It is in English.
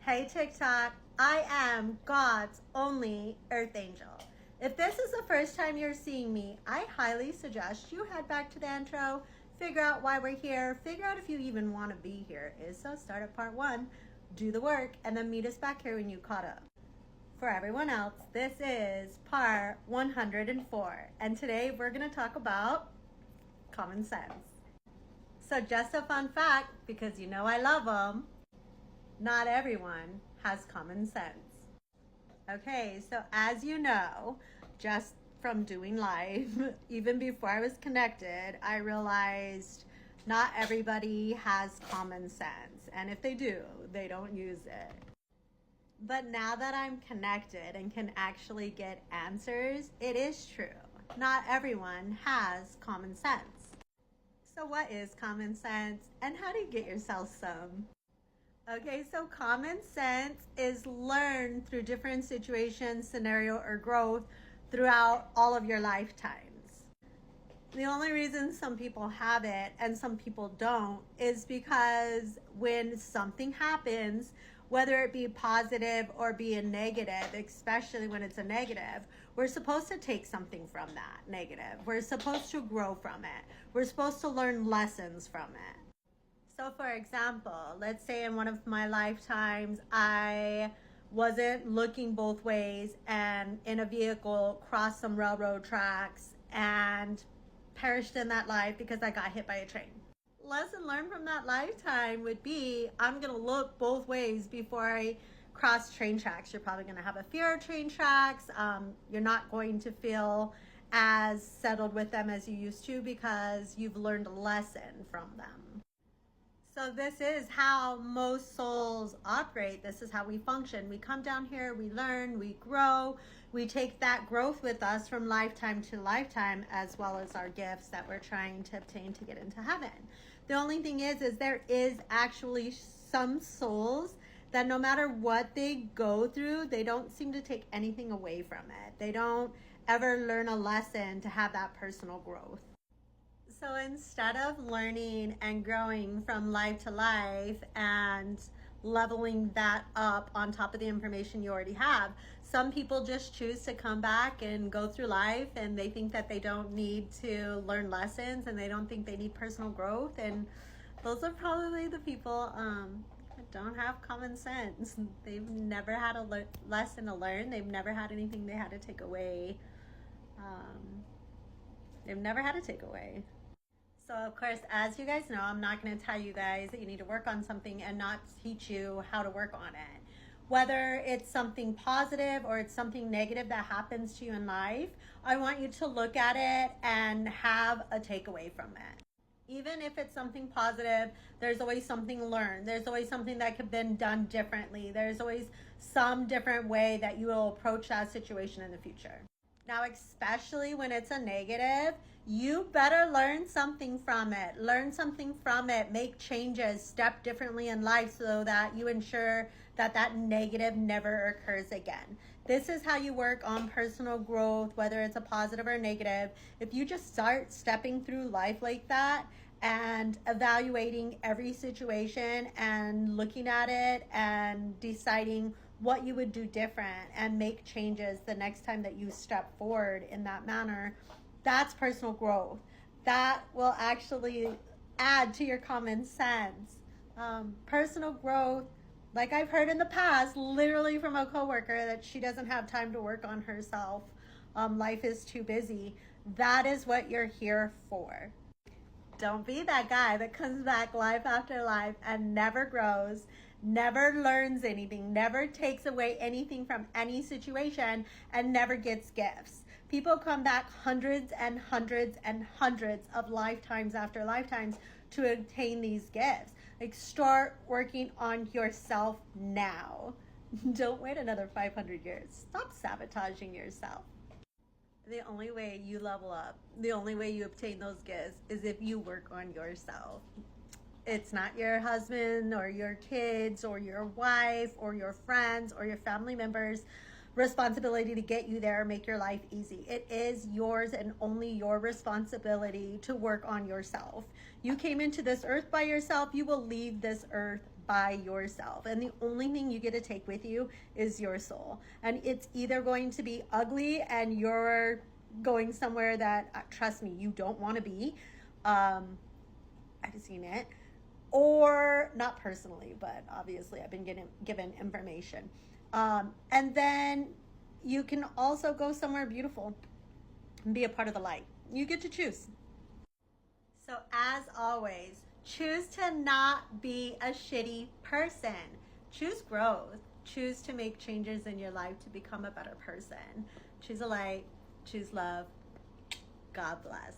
Hey TikTok, I am God's only earth angel. If this is the first time you're seeing me, I highly suggest you head back to the intro, figure out why we're here, figure out if you even want to be here. So start at part 1, do the work, and then meet us back here when you caught up. For everyone else, this is part 104, and today we're going to talk about common sense. So just a fun fact, because you know I love them, not everyone has common sense. Okay, so as you know, just from doing live, even before I was connected, I realized not everybody has common sense. And if they do, they don't use it. But now that I'm connected and can actually get answers, it is true. Not everyone has common sense. So what is common sense and how do you get yourself some? Okay, so common sense is learned through different situations, scenario, or growth throughout all of your lifetimes. The only reason some people have it and some people don't is because when something happens, whether it be positive or be a negative, especially when it's a negative, we're supposed to take something from that negative. We're supposed to grow from it. We're supposed to learn lessons from it. So for example, let's say in one of my lifetimes, I wasn't looking both ways and in a vehicle crossed some railroad tracks and perished in that life because I got hit by a train. Lesson learned from that lifetime would be, I'm gonna look both ways before I cross train tracks. You're probably gonna have a fear of train tracks. You're not going to feel as settled with them as you used to because you've learned a lesson from them. So this is how most souls operate. This is how we function. We come down here, we learn, we grow, we take that growth with us from lifetime to lifetime, as well as our gifts that we're trying to obtain to get into heaven. The only thing is there is actually some souls that no matter what they go through, they don't seem to take anything away from it. They don't ever learn a lesson to have that personal growth. So instead of learning and growing from life to life and leveling that up on top of the information you already have, some people just choose to come back and go through life and they think that they don't need to learn lessons and they don't think they need personal growth. And those are probably the people that don't have common sense. They've never had a lesson to learn. They've never had anything they had to take away. They've never had to take away. So of course, as you guys know, I'm not going to tell you guys that you need to work on something and not teach you how to work on it. Whether it's something positive or it's something negative that happens to you in life, I want you to look at it and have a takeaway from it. Even if it's something positive, there's always something learned. There's always something that could have been done differently. There's always some different way that you will approach that situation in the future. Now, especially when it's a negative, you better learn something from it. Learn something from it. Make changes. Step differently in life so that you ensure that that negative never occurs again. This is how you work on personal growth, whether it's a positive or negative. If you just start stepping through life like that and evaluating every situation and looking at it and deciding what you would do different and make changes the next time that you step forward in that manner, that's personal growth. That will actually add to your common sense. Personal growth, like I've heard in the past, literally from a coworker, that she doesn't have time to work on herself. Life is too busy. That is what you're here for. Don't be that guy that comes back life after life and never grows, never learns anything, never takes away anything from any situation, and never gets gifts. People come back hundreds and hundreds and hundreds of lifetimes after lifetimes to obtain these gifts. Like, start working on yourself now. Don't wait another 500 years. Stop sabotaging yourself. The only way you level up, the only way you obtain those gifts is if you work on yourself. It's not your husband or your kids or your wife or your friends or your family members' responsibility to get you there or make your life easy. It is yours and only your responsibility to work on yourself. You came into this earth by yourself. You will leave this earth by yourself. And the only thing you get to take with you is your soul. And it's either going to be ugly and you're going somewhere that, trust me, you don't want to be. I've seen it. Or not personally, but obviously I've been given information. And then you can also go somewhere beautiful and be a part of the light. You get to choose. So as always, choose to not be a shitty person. Choose growth. Choose to make changes in your life to become a better person. Choose a light. Choose love. God bless.